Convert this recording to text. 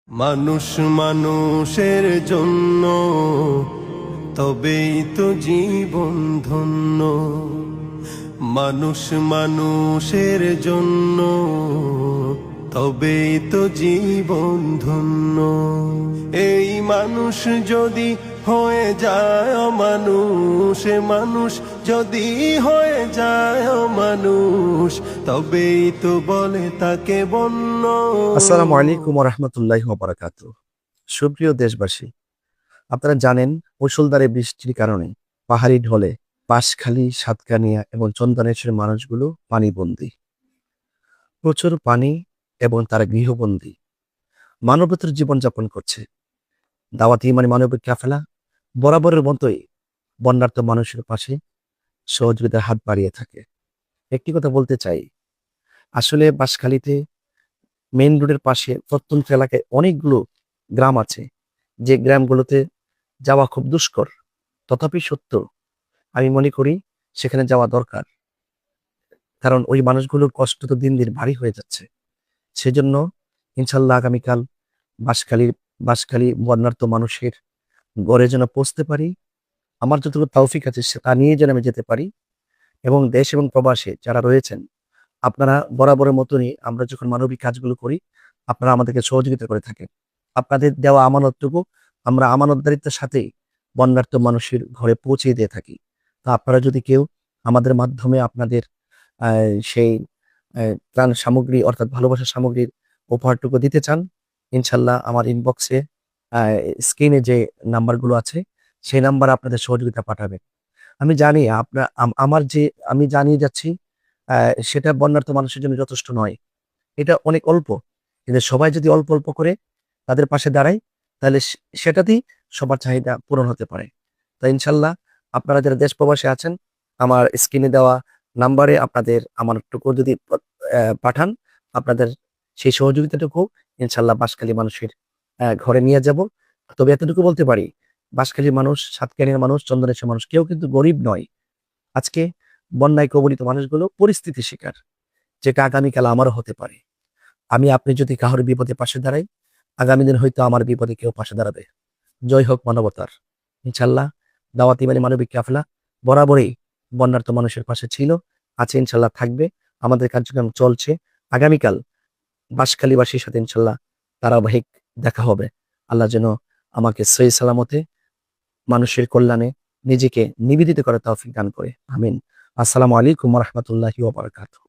মানুষ মানুষের জন্য, তবেই তো জীবন ধন্য। মানুষ মানুষের জন্য, তবেই তো জীবন ধন্য। এই মানুষ যদি হয়ে যায় মানুষ, মানুষ যদি হয়ে যায় মানুষ, তবেই তো বলে তাকে বন্য। আসসালামু আলাইকুম ওয়া রাহমাতুল্লাহি ওয়া বারাকাতুহু। সুপ্রিয় দেশবাসী, আপনারা জানেন মুষলধারে বৃষ্টির কারণে পাহাড়ি ঢলে বাঁশখালী, সাতকানিয়া এবং চন্দনেশ্বরের মানুষগুলো পানিবন্দী। প্রচুর পানি এবং তারা গৃহবন্দী মানবেতর জীবনযাপন করছে। দাওয়াত ইমানি মানবিক কাফেলা বরাবরের মতোই বন্যার্ত মানুষের পাশে সহযোগিতার হাত বাড়িয়ে থাকে। একটি কথা বলতে চাই, আসলে বাঁশখালীতে মেইন রোডের পাশে প্রত্যন্ত এলাকায় অনেকগুলো গ্রাম আছে, যে গ্রামগুলোতে যাওয়া খুব দুষ্কর। তথাপি সত্য, আমি মনে করি সেখানে যাওয়া দরকার, কারণ ওই মানুষগুলোর কষ্ট তো দিন দিন ভারী হয়ে যাচ্ছে। সেজন্য ইনশাল্লাহ আগামীকাল বাঁশখালীর বাঁশখালী বন্যার্ত মানুষের ঘরে যেন পৌঁছতে পারি, আমার যতটুকু তৌফিক আছে তা নিয়ে যেন আমি যেতে পারি। এবং দেশ এবং প্রবাসে যারা রয়েছেন, আপনারা বরাবরের মতনই আমরা যখন মানবিক কাজগুলো করি, আপনারা আমাদেরকে সহযোগিতা করে থাকেন। আপনাদের দেওয়া আমানতটুকু আমরা আমানতদারিত্বের সাথেই বন্যার্ত মানুষের ঘরে পৌঁছে দিয়ে থাকি। তা আপনারা যদি কেউ আমাদের মাধ্যমে আপনাদের সেই ত্রাণ সামগ্রী অর্থাৎ ভালোবাসার সামগ্রীর উপহারটুকু দিতে চান, ইনশাল্লাহ আমার ইনবক্সে স্ক্রিনে যে নাম্বারগুলো আছে সেই নাম্বার আপনাদের সহযোগিতা পাঠাবেন। আমি জানি আপনার আমার যে আমি জানিয়ে যাচ্ছি সেটা বন্যার্ত মানুষের জন্য যথেষ্ট নয়, এটা অনেক অল্প। কিন্তু সবাই যদি অল্প অল্প করে তাদের পাশে দাঁড়ায়, তাহলে সেটাতেই সবার চাহিদা পূরণ হতে পারে। তো ইনশাল্লাহ আপনারা যারা দেশ প্রবাসে আছেন, আমার স্ক্রিনে দেওয়া নাম্বারে আপনাদের আমারটুকু যদি পাঠান, আপনাদের সেই সহযোগিতাটুকু ইনশাল্লাহ বাঁশখালী মানুষের ঘরে নিয়ে যাব। তবে এতটুকু বলতে পারি, বাঁশখালীর মানুষ, সাতকানিয়ার মানুষ, চন্দনেশ্বর মানুষ কেউ কিন্তু গরিব নয়। আজকে বন্যায় কবলিত মানুষগুলো পরিস্থিতি শিকার, যেটা আগামীকাল আমারও হতে পারে। আপনি যদি কারোর বিপদে পাশে দাঁড়াই, আগামী দিন হয়তো আমার বিপদে কেউ পাশে দাঁড়াবে। জয় হোক মানবতার। ইনশাল্লাহ দাওয়াত ইমানি মানবিক কাফেলা বরাবরই বন্যার্ত মানুষের পাশে ছিল, আছে, ইনশাল্লাহ থাকবে। আমাদের কার্যক্রম চলছে। আগামীকাল বাঁশখালীবাসীর সাথে ইনশাল্লাহ ধারাবাহিক দেখা হবে। আল্লাহ যেন আমাকে সহি সালামতে মানুষের কল্যাণে নিজেকে নিবেদিত করে তৌফিক দান করে। আমিন। আসসালামু আলাইকুম ওয়া রাহমাতুল্লাহি ওয়া বারাকাতুহু।